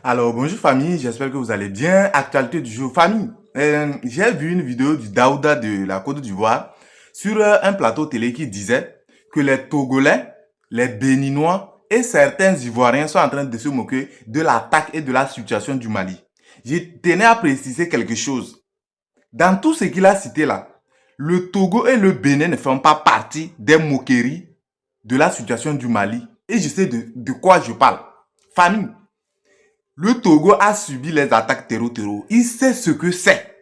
Alors, bonjour famille, j'espère que vous allez bien. Actualité du jour, famille. J'ai vu une vidéo du Daouda de la Côte d'Ivoire sur un plateau télé qui disait que les Togolais, les Béninois et certains Ivoiriens sont en train de se moquer de l'attaque et de la situation du Mali. Je tenais à préciser quelque chose. Dans tout ce qu'il a cité là, le Togo et le Bénin ne font pas partie des moqueries de la situation du Mali. Et je sais de quoi je parle. Famille. Le Togo a subi les attaques terreau. Il sait ce que c'est.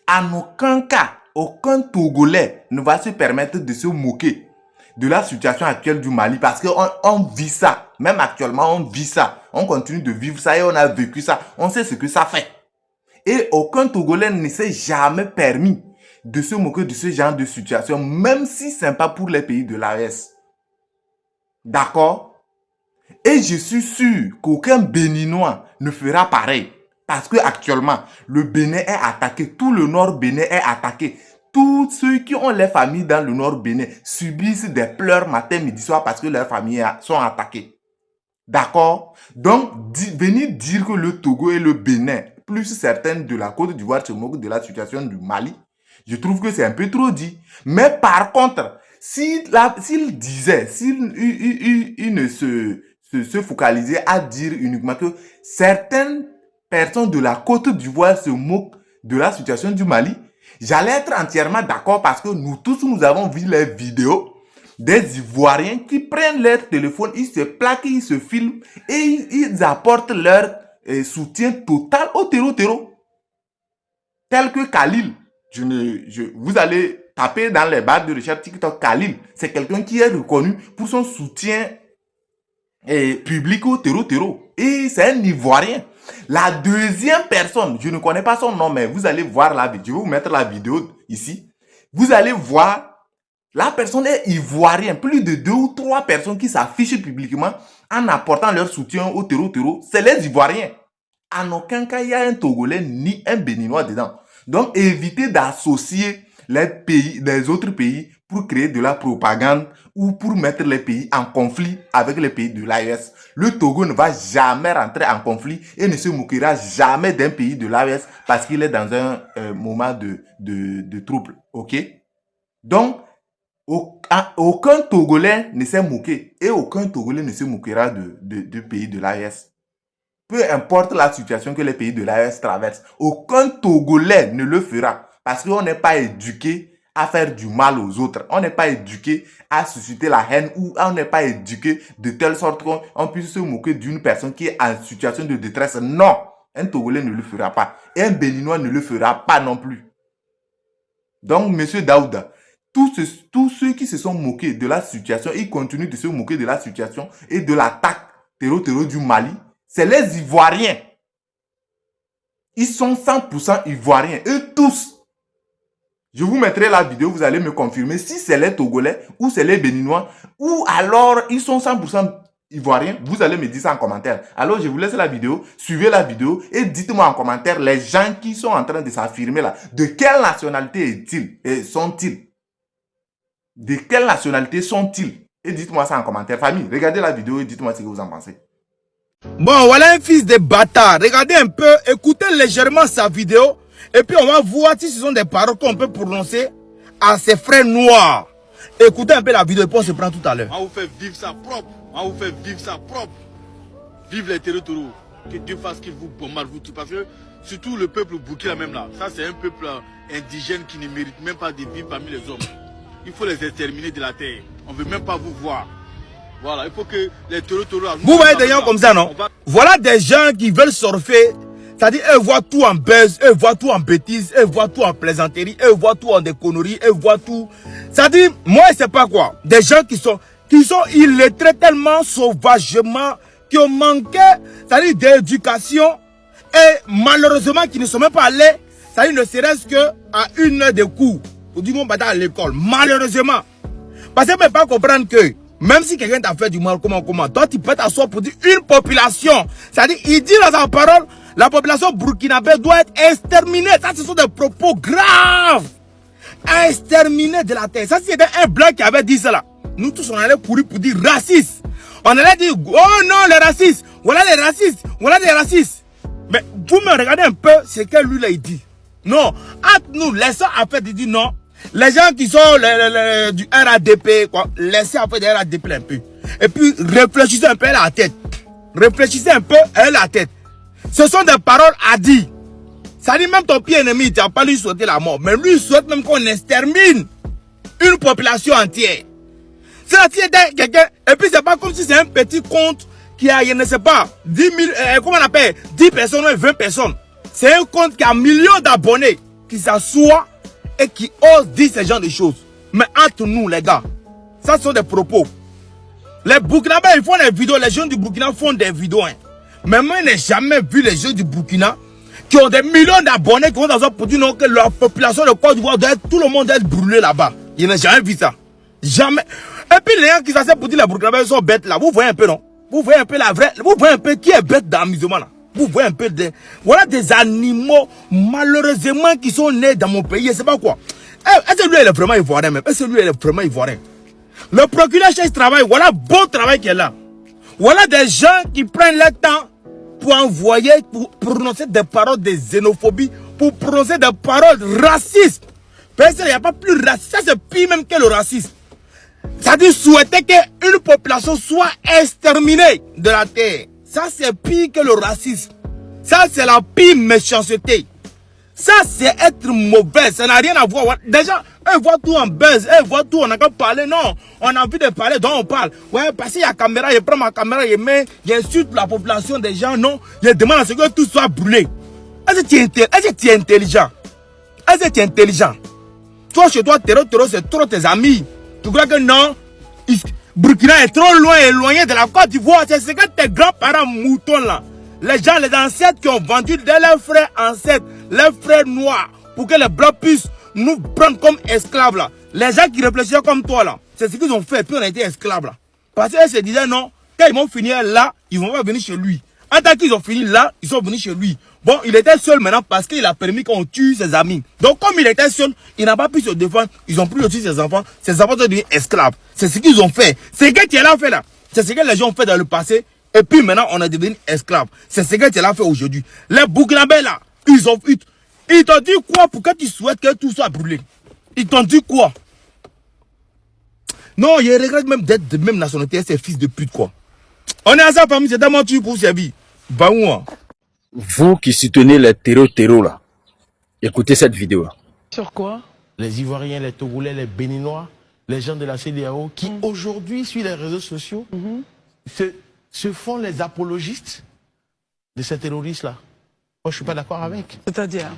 En aucun cas, aucun Togolais ne va se permettre de se moquer de la situation actuelle du Mali parce qu'on vit ça. Même actuellement, on vit ça. On continue de vivre ça et on a vécu ça. On sait ce que ça fait. Et aucun Togolais ne s'est jamais permis de se moquer de ce genre de situation, même si c'est pas pour les pays de l'AES. D'accord? Et je suis sûr qu'aucun Béninois ne fera pareil. Parce que actuellement, le Bénin est attaqué. Tout le nord Bénin est attaqué. Tous ceux qui ont les familles dans le nord Bénin subissent des pleurs matin, midi, soir parce que leurs familles sont attaquées. D'accord? Donc, venir dire que le Togo et le Bénin, plus certaines de la Côte d'Ivoire se moquent de la situation du Mali, je trouve que c'est un peu trop dit. Mais par contre, s'il ne se focalisait à dire uniquement que certaines personnes de la Côte d'Ivoire se moquent de la situation du Mali, j'allais être entièrement d'accord parce que nous tous, nous avons vu les vidéos des Ivoiriens qui prennent leur téléphone, ils se plaquent, ils se filment et ils apportent leur soutien total au terreau. Tel que Khalil. Vous allez taper dans les barres de recherche TikTok Khalil. C'est quelqu'un qui est reconnu pour son soutien public au terreau. Et c'est un Ivoirien. La deuxième personne, je ne connais pas son nom, mais vous allez voir la vidéo. Je vais vous mettre la vidéo ici. Vous allez voir, la personne est ivoirienne. Plus de 2 ou 3 personnes qui s'affichent publiquement en apportant leur soutien au terreau. C'est les Ivoiriens. En aucun cas, il y a un Togolais ni un Béninois dedans. Donc, évitez d'associer les autres pays pour créer de la propagande ou pour mettre les pays en conflit avec les pays de l'AES. Le Togo ne va jamais rentrer en conflit et ne se moquera jamais d'un pays de l'AES parce qu'il est dans un moment de trouble. Ok? Donc, aucun Togolais ne s'est moqué et aucun Togolais ne se moquera de pays de l'AES. Peu importe la situation que les pays de l'AES traversent, aucun Togolais ne le fera parce qu'on n'est pas éduqué à faire du mal aux autres. On n'est pas éduqué à susciter la haine ou on n'est pas éduqué de telle sorte qu'on puisse se moquer d'une personne qui est en situation de détresse. Non, un Togolais ne le fera pas. Et un Béninois ne le fera pas non plus. Donc, monsieur Daouda, tous ceux qui se sont moqués de la situation, ils continuent de se moquer de la situation et de l'attaque terreau du Mali. C'est les Ivoiriens. Ils sont 100% Ivoiriens. Eux tous. Je vous mettrai la vidéo, vous allez me confirmer si c'est les Togolais ou c'est les Béninois ou alors ils sont 100% Ivoiriens. Vous allez me dire ça en commentaire. Alors je vous laisse la vidéo, suivez la vidéo et dites-moi en commentaire les gens qui sont en train de s'affirmer là. De quelle nationalité sont-ils? De quelle nationalité sont-ils? Et dites-moi ça en commentaire. Famille, regardez la vidéo et dites-moi ce que vous en pensez. Bon, voilà un fils de bâtard. Regardez un peu, écoutez légèrement sa vidéo. Et puis on va voir si ce sont des paroles qu'on peut prononcer à ses frères noirs. Écoutez un peu la vidéo et puis on se prend tout à l'heure. On va vous faire vivre ça propre. On va vous faire vivre ça propre. Vive les territoires. Que Dieu fasse qu'il vous bombarde vous tout. Parce que surtout le peuple Burkina même là. Ça c'est un peuple indigène qui ne mérite même pas de vivre parmi les hommes. Il faut les exterminer de la terre. On ne veut même pas vous voir. Voilà, il faut que les territoires... Vous voyez des gens comme ça, non? Voilà des gens qui veulent surfer. C'est-à-dire, eux voient tout en buzz, eux voient tout en bêtises, eux voient tout en plaisanterie, eux voient tout en des conneries, eux voient tout. C'est-à-dire, moi, je sais pas quoi. Des gens qui sont illettrés tellement sauvagement, qui ont manqué, c'est-à-dire d'éducation, et malheureusement, qui ne sont même pas allés, c'est-à-dire, ne serait-ce qu'à 1 heure de cours, pour dire mon bâtard à l'école. Malheureusement. Parce que ne peut pas comprendre que, même si quelqu'un t'a fait du mal, comment, toi tu peux t'asseoir pour dire une population. C'est-à-dire, il dit dans sa parole, la population burkinabé doit être exterminée. Ça, ce sont des propos graves. Exterminée de la terre. Ça, c'était un blanc qui avait dit cela. Nous tous, on allait courir pour dire raciste. On allait dire, oh non, les racistes. Voilà les racistes. Voilà les racistes. Mais vous me regardez un peu ce que lui là il dit. Non, entre nous, laissons en fait, il dit non. Les gens qui sont du RADP, quoi, laissez en fait des RADP un peu. Et puis réfléchissez un peu à la tête. Réfléchissez un peu à la tête. Ce sont des paroles à dire. Ça dit même ton pied ennemi, tu n'as pas lui souhaité la mort. Mais lui il souhaite même qu'on extermine une population entière. C'est la fille de quelqu'un. Et puis c'est pas comme si c'est un petit compte qui a, je ne sais pas, 10 000, comment on appelle, 10 personnes ou 20 personnes. C'est un compte qui a millions d'abonnés qui s'assoient et qui osent dire ce genre de choses. Mais entre nous, les gars, ça sont des propos. Les Burkinabés, ils font des vidéos. Les jeunes du Burkina font des vidéos. Hein. Mais moi, je n'ai jamais vu les jeunes du Burkina qui ont des millions d'abonnés qui vont dans un produit non que leur population de Côte d'Ivoire doit être, tout le monde doit être brûlé là-bas. Je n'ai jamais vu ça. Jamais. Et puis les gens qui s'assoient pour dire les Burkinabés sont bêtes là. Vous voyez un peu, non? Vous voyez un peu la vraie. Vous voyez un peu qui est bête dans l'amusement là. Vous voyez un peu des. Voilà des animaux, malheureusement, qui sont nés dans mon pays. Je ne sais pas quoi. Est-ce que lui, il est vraiment ivoirien même? Est-ce que lui, il est vraiment ivoirien? Le procureur chef travaille. Voilà bon travail qu'il est là. Voilà des gens qui prennent le temps pour envoyer, pour prononcer des paroles de xénophobie, pour prononcer des paroles racistes. Parce qu'il n'y a pas plus raciste. Ça, c'est pire même que le racisme. Ça dit souhaiter qu'une population soit exterminée de la terre. Ça, c'est pire que le racisme. Ça, c'est la pire méchanceté. Ça, c'est être mauvais. Ça n'a rien à voir. Déjà, eux voient tout en buzz. Eux voient tout, on n'a qu'à parler. Non, on a envie de parler, donc on parle. Ouais, parce qu'il y a caméra, je prends ma caméra, je mets, j'insulte la population des gens. Non, je demande à ce que tout soit brûlé. Est-ce que tu es intelligent? Est-ce que tu es intelligent? Toi, chez toi, terreau, c'est trop tes amis. Tu crois que non? Burkina est trop loin, éloigné de la Côte d'Ivoire. C'est ce que tes grands-parents moutons là. Les gens, les ancêtres qui ont vendu de leurs frères ancêtres, leurs frères noirs, pour que les blancs puissent nous prendre comme esclaves là. Les gens qui réfléchissaient comme toi là, c'est ce qu'ils ont fait, puis on a été esclaves là. Parce qu'ils se disaient non, quand ils vont finir là, ils vont pas venir chez lui. En tant qu'ils ont fini là, ils sont venus chez lui. Bon, il était seul maintenant parce qu'il a permis qu'on tue ses amis. Donc comme il était seul, il n'a pas pu se défendre. Ils ont pris aussi ses enfants sont devenus esclaves. C'est ce qu'ils ont fait. C'est ce que tu as fait là. C'est ce que les gens ont fait dans le passé. Et puis maintenant, on est devenu esclaves. C'est ce que tu as fait aujourd'hui. Les Burkinabés là, ils t'ont dit quoi pour que tu souhaites que tout soit brûlé? Ils t'ont dit quoi? Non, je regrette même d'être de même nationalité, ces fils de pute quoi. On est à sa famille, c'est tellement tu pour servir. Bah moi. Vous qui soutenez les terreaux là, écoutez cette vidéo là. Sur quoi? Les Ivoiriens, les Togolais, les Béninois, les gens de la CEDEAO qui aujourd'hui sur les réseaux sociaux se font les apologistes de ces terroristes-là. Moi, je ne suis pas d'accord avec. C'est-à-dire,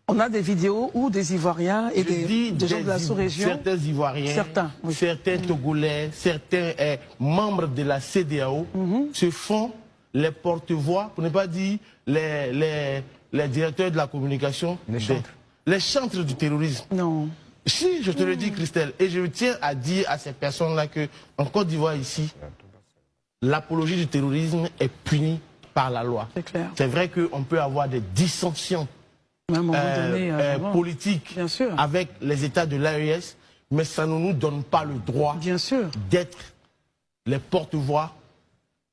on a des vidéos où des Ivoiriens et des gens de la sous-région. Certains Ivoiriens, certains Togolais, certains membres de la CEDEAO se font les porte-voix, pour ne pas dire les directeurs de la communication, les chantres du terrorisme. Non. Si, je te le dis, Christelle, et je tiens à dire à ces personnes-là qu'en Côte d'Ivoire, ici, l'apologie du terrorisme est punie par la loi. C'est clair. C'est vrai qu'on peut avoir des dissensions politiques avec les États de l'AES, mais ça ne nous donne pas le droit d'être les porte-voix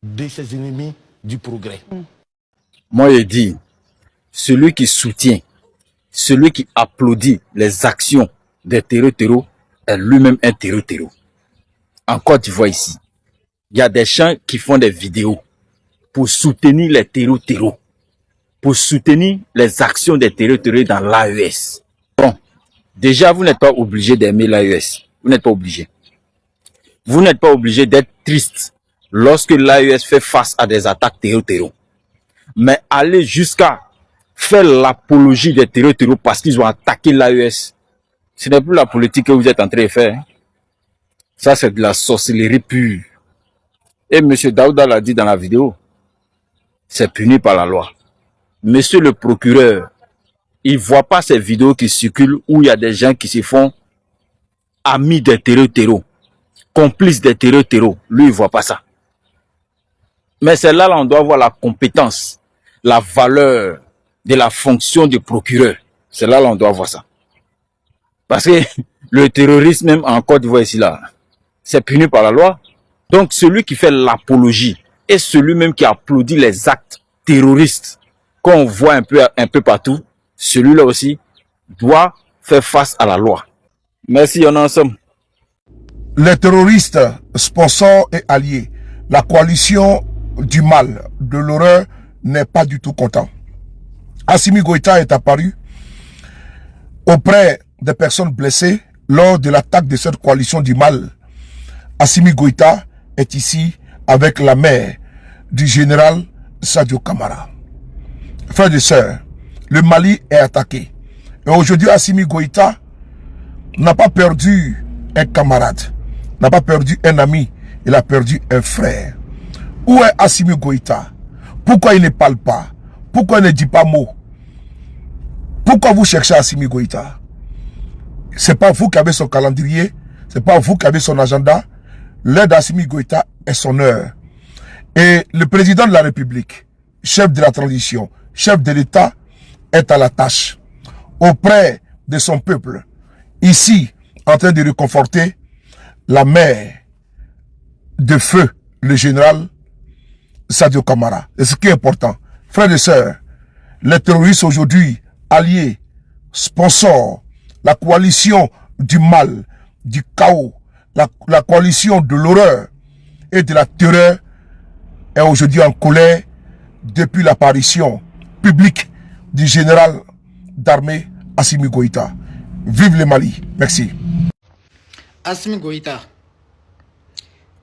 de ces ennemis du progrès. Moi, je dis, celui qui soutient, celui qui applaudit les actions des terreaux est lui-même un terreau. En Côte d'Ivoire ici, il y a des gens qui font des vidéos pour soutenir les terreaux, pour soutenir les actions des terreaux dans l'AES. Bon, déjà, vous n'êtes pas obligé d'aimer l'AES. Vous n'êtes pas obligé. Vous n'êtes pas obligé d'être triste lorsque l'AES fait face à des attaques terreau. Mais aller jusqu'à faire l'apologie des terreaux parce qu'ils ont attaqué l'AES, ce n'est plus la politique que vous êtes en train de faire. Ça, c'est de la sorcellerie pure. Et M. Daouda l'a dit dans la vidéo, c'est puni par la loi. Monsieur le procureur, il ne voit pas ces vidéos qui circulent où il y a des gens qui se font amis des terreaux, complices des terreaux. Lui, il ne voit pas ça. Mais c'est là on doit voir la compétence, la valeur de la fonction de procureur. C'est là on doit voir ça. Parce que le terrorisme, même en Côte d'Ivoire ici, là, c'est puni par la loi. Donc, celui qui fait l'apologie, et celui même qui applaudit les actes terroristes qu'on voit un peu partout, celui-là aussi doit faire face à la loi. Merci, on est ensemble. Les terroristes, sponsors et alliés, la coalition du mal, de l'horreur, n'est pas du tout content. Assimi Goïta est apparu auprès des personnes blessées lors de l'attaque de cette coalition du mal. Assimi Goïta est ici avec la mère du général Sadio Kamara. Frères et sœurs, le Mali est attaqué. Et aujourd'hui, Assimi Goïta n'a pas perdu un camarade, n'a pas perdu un ami, il a perdu un frère. Où est Assimi Goïta? Pourquoi il ne parle pas? Pourquoi il ne dit pas mot? Pourquoi vous cherchez Assimi Goïta? Ce n'est pas vous qui avez son calendrier, ce n'est pas vous qui avez son agenda. L'heure d'Assimi Goïta est son heure. Et le président de la République, chef de la transition, chef de l'État, est à la tâche auprès de son peuple, ici, en train de réconforter la mère de feu, le général Sadio Kamara. Et ce qui est important, frères et sœurs, les terroristes aujourd'hui, alliés, sponsors, la coalition du mal, du chaos, la coalition de l'horreur et de la terreur est aujourd'hui en colère depuis l'apparition publique du général d'armée Assimi Goïta. Vive le Mali. Merci. Assimi Goïta.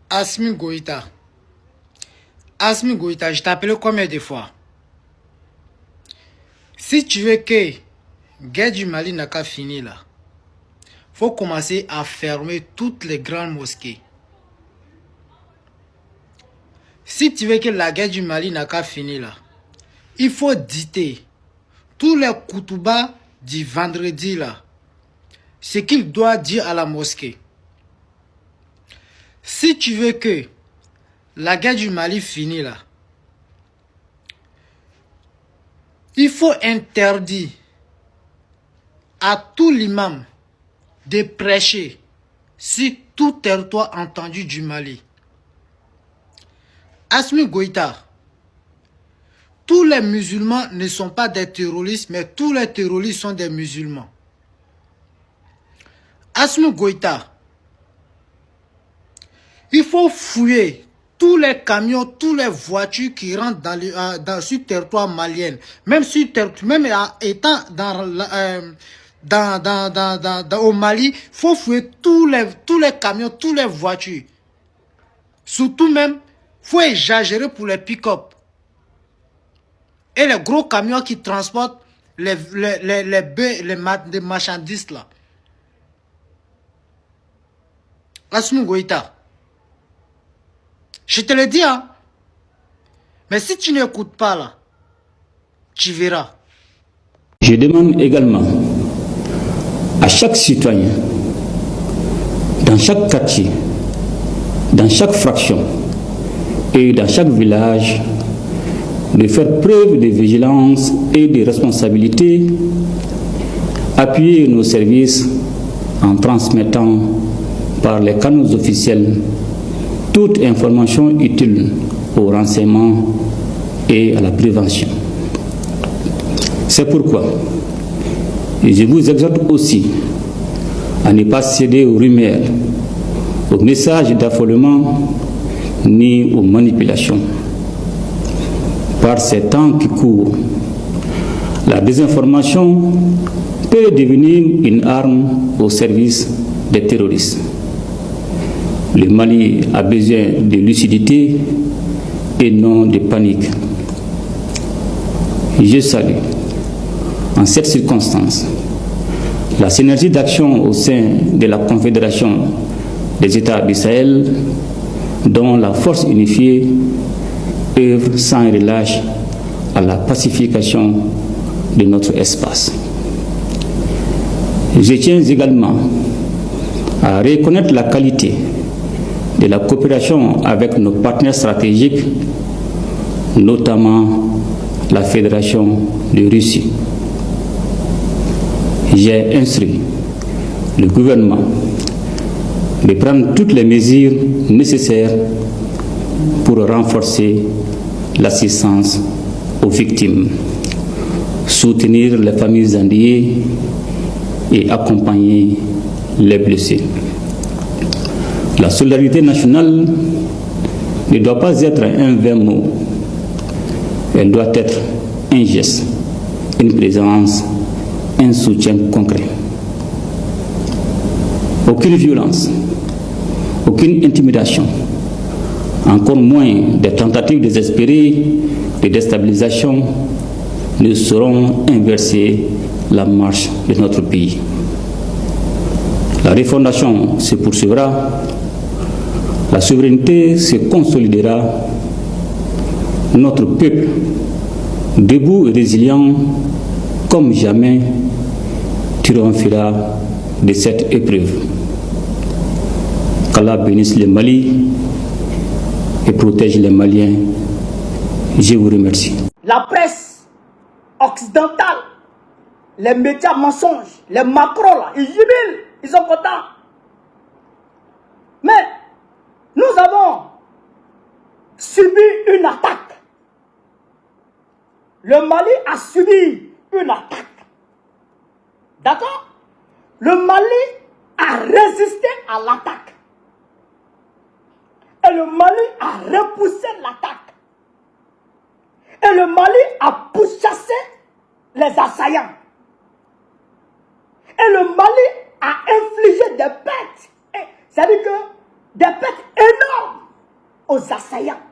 Assimi Goïta. Assimi Goïta, je t'appelle combien de fois? Si tu veux que la guerre du Mali n'a qu'à finir là, faut commencer à fermer toutes les grandes mosquées. Si tu veux que la guerre du Mali n'a qu'à finir là, il faut dicter tous les koutouba du vendredi là, ce qu'il doit dire à la mosquée. Si tu veux que la guerre du Mali finisse là, il faut interdire à tout l'imam de prêcher sur tout territoire entendu du Mali. Assimi Goïta, tous les musulmans ne sont pas des terroristes, mais tous les terroristes sont des musulmans. Assimi Goïta, il faut fouiller tous les camions, toutes les voitures qui rentrent sur le territoire malien, même étant au Mali, il faut fouiller tous les camions, toutes les voitures. Surtout même, il faut exagérer pour les pick-up. Et les gros camions qui transportent les marchandises là. Assimi Goïta, je te le dis, hein. Mais si tu n'écoutes pas là, tu verras. Je demande également à chaque citoyen, dans chaque quartier, dans chaque fraction et dans chaque village, de faire preuve de vigilance et de responsabilité, appuyer nos services en transmettant par les canaux officiels toute information utile au renseignement et à la prévention. C'est pourquoi je vous exhorte aussi à ne pas céder aux rumeurs, aux messages d'affolement ni aux manipulations. Par ces temps qui courent, la désinformation peut devenir une arme au service des terroristes. Le Mali a besoin de lucidité et non de panique. Je salue, en cette circonstance, la synergie d'action au sein de la Confédération des États du Sahel, dont la force unifiée œuvre sans relâche à la pacification de notre espace. Je tiens également à reconnaître la qualité de la coopération avec nos partenaires stratégiques, notamment la Fédération de Russie. J'ai instruit le gouvernement de prendre toutes les mesures nécessaires pour renforcer l'assistance aux victimes, soutenir les familles endeuillées et accompagner les blessés. La solidarité nationale ne doit pas être un vain mot, elle doit être un geste, une présence, un soutien concret. Aucune violence, aucune intimidation, encore moins des tentatives désespérées de déstabilisation ne sauront inverser la marche de notre pays. La refondation se poursuivra, la souveraineté se consolidera, notre peuple, debout et résilient comme jamais, triomphera de cette épreuve. Qu'Allah bénisse le Mali et protège les Maliens. Je vous remercie. La presse occidentale, les médias mensonges, les macros là, ils jubilent, ils sont contents. Mais nous avons subi une attaque. Le Mali a subi une attaque. D'accord? Le Mali a résisté à l'attaque. Et le Mali a repoussé l'attaque. Et le Mali a pourchassé les assaillants. Et le Mali a infligé des pertes. C'est-à-dire que des pertes énormes aux assaillants.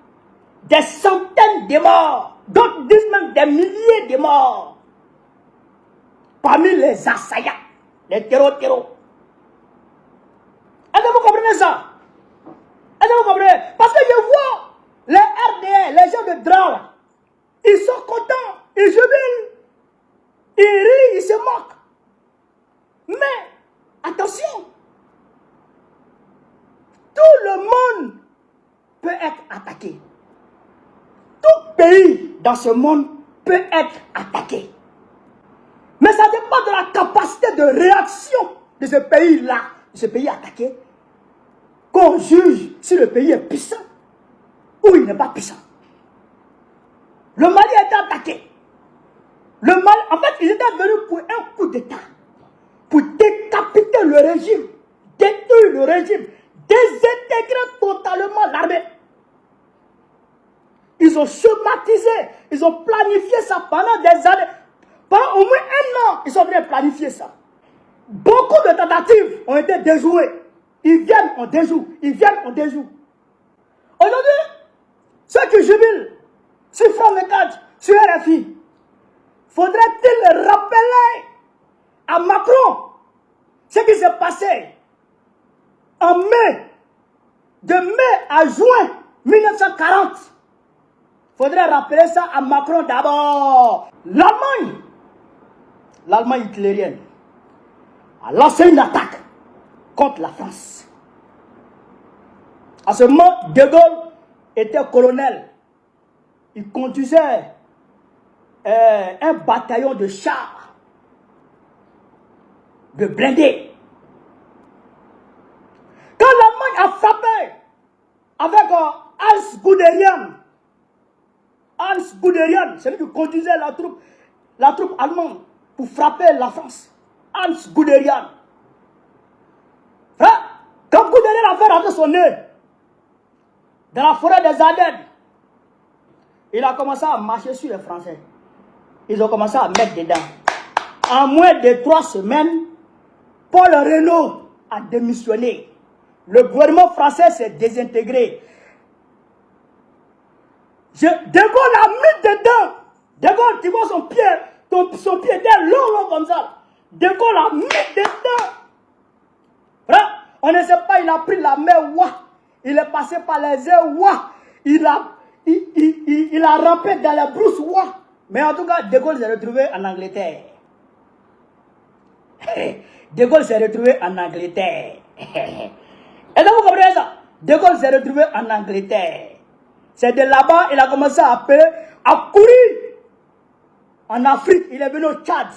Des centaines de morts. D'autres disent même des milliers de morts. Parmi les assaillants. Les terreaux. Est-ce que vous comprenez ça? Est-ce que vous comprenez? Parce que je vois les RDA, les gens de Drao, ils sont contents, ils jubilent, ils rient, ils se moquent. Mais, attention, tout le monde peut être attaqué. Tout pays dans ce monde peut être attaqué. Mais ça dépend de la capacité de réaction de ce pays-là, de ce pays attaqué, qu'on juge si le pays est puissant ou il n'est pas puissant. Le Mali a été attaqué. Le Mali, en fait, ils étaient venus pour un coup d'État, pour décapiter le régime, détruire le régime, désintégrer totalement l'armée. Ils ont schématisé, ils ont planifié ça pendant des années. Pendant au moins 1 an, ils sont venus planifier ça. Beaucoup de tentatives ont été déjouées. Ils viennent, on déjoue. Ils viennent, on déjoue. Aujourd'hui, ceux qui jubilent sur France 24, sur RFI, faudrait-il rappeler à Macron ce qui s'est passé en mai, de mai à juin 1940. Faudrait rappeler ça à Macron d'abord. L'Allemagne hitlérienne, a lancé une attaque contre la France. À ce moment, De Gaulle était colonel. Il conduisait un bataillon de chars, de blindés. Quand l'Allemagne a frappé avec Hans Guderian, celui qui conduisait la troupe allemande pour frapper la France, Hans Guderian. Quand Guderian a fait rentrer son nez dans la forêt des Ardennes, il a commencé à marcher sur les Français. Ils ont commencé à mettre dedans. En moins de 3 semaines, Paul Reynaud a démissionné. Le gouvernement français s'est désintégré. De Gaulle a mis dedans. De Gaulle, tu vois son pied, son pied était long comme ça. De Gaulle a mis dedans. On ne sait pas, il a pris la mer, il est passé par les airs, il a rampé dans la brousse, mais en tout cas, De Gaulle s'est retrouvé en Angleterre. De Gaulle s'est retrouvé en Angleterre. Est-ce que vous comprenez ça? De Gaulle s'est retrouvé en Angleterre. C'est de là-bas, il a commencé à courir en Afrique. Il est venu au Tchad.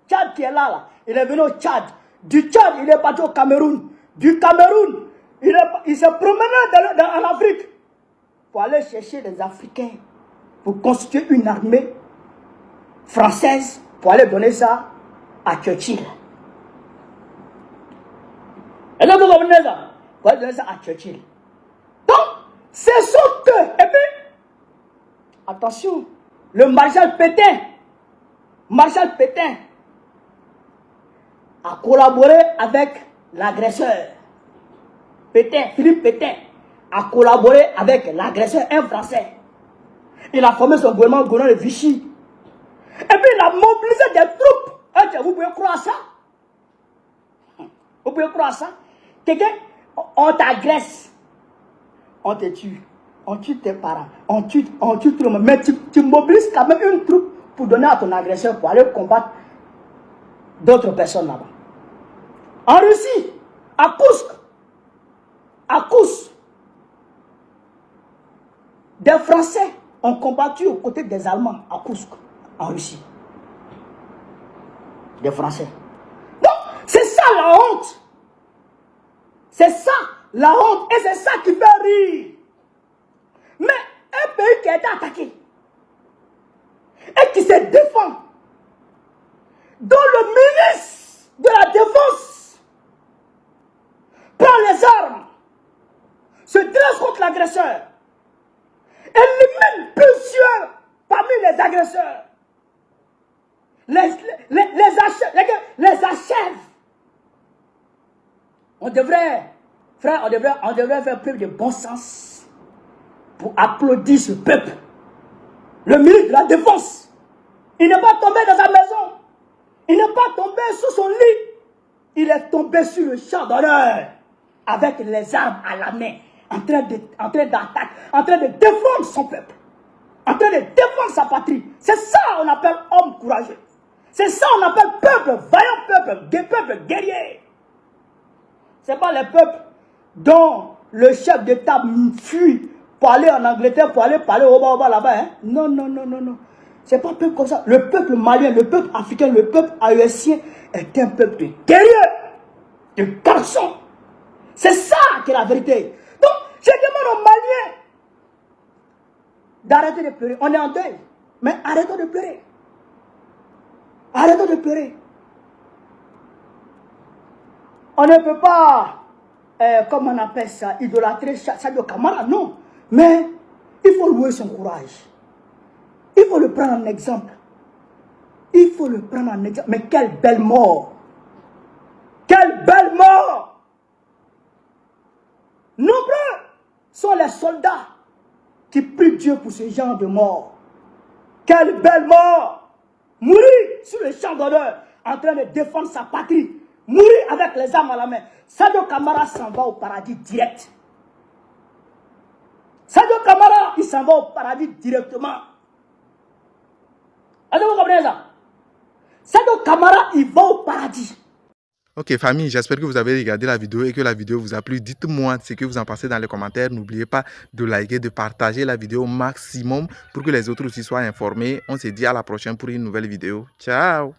Tchad qui est là. Il est venu au Tchad. Du Tchad, il est parti au Cameroun. Du Cameroun, il s'est promené en Afrique. pour aller chercher les Africains, pour constituer une armée française, pour aller donner ça à Churchill. Et là, vous comprenez ça? Pour aller donner ça à Churchill. Donc, c'est sont que. Et puis, attention, le maréchal Pétain a collaboré avec l'agresseur. Philippe Pétain a collaboré avec l'agresseur, un Français. Il a formé son gouvernement de Vichy. Et puis il a mobilisé des troupes. Et vous pouvez croire ça? Vous pouvez croire ça? Quelqu'un, on t'agresse, on te tue, on tue tes parents, on tue tout le monde. Mais tu mobilises quand même une troupe pour donner à ton agresseur pour aller combattre d'autres personnes là-bas. En Russie, à Kursk, des Français ont combattu aux côtés des Allemands à Kursk, en Russie. Des Français. Donc, c'est ça la honte. C'est ça la honte. Et c'est ça qui fait rire. Mais un pays qui a été attaqué et qui se défend, dont le ministre de la Défense prend les armes, se dresse contre l'agresseur, élimine plusieurs parmi les agresseurs, les achève. On devrait faire preuve de bon sens pour applaudir ce peuple. Le ministre de la Défense, il n'est pas tombé dans sa maison, il n'est pas tombé sous son lit, il est tombé sur le champ d'honneur avec les armes à la main, en train d'attaquer, en train de défendre son peuple, en train de défendre sa patrie. C'est ça qu'on appelle homme courageux. C'est ça qu'on appelle peuple vaillant, peuple guerrier. C'est pas les peuples dont le chef d'État fuit pour aller en Angleterre, pour aller parler au bas là-bas. Hein? Non. C'est pas un peuple comme ça. Le peuple malien, le peuple africain, le peuple haïtien est un peuple de guerriers, de garçons. C'est ça qui est la vérité. Donc, je demande aux Maliens d'arrêter de pleurer. On est en deuil, mais arrêtons de pleurer. Arrêtons de pleurer. On ne peut pas, comme on appelle ça, idolâtrer Sadio Camara, non. Mais il faut louer son courage. Il faut le prendre en exemple. Il faut le prendre en exemple. Mais quelle belle mort! Quelle belle mort! Nombreux sont les soldats qui prient Dieu pour ce genre de mort. Quelle belle mort! Mourir sur le champ d'honneur, en train de défendre sa patrie. Mourir avec les armes à la main. Sadio Camara s'en va au paradis direct. Sadio Camara, il s'en va au paradis directement. Est-ce que vous comprenez ça? Sadio Camara, il va au paradis. Ok famille, j'espère que vous avez regardé la vidéo et que la vidéo vous a plu. Dites-moi ce que vous en pensez dans les commentaires. N'oubliez pas de liker, de partager la vidéo au maximum pour que les autres aussi soient informés. On se dit à la prochaine pour une nouvelle vidéo. Ciao!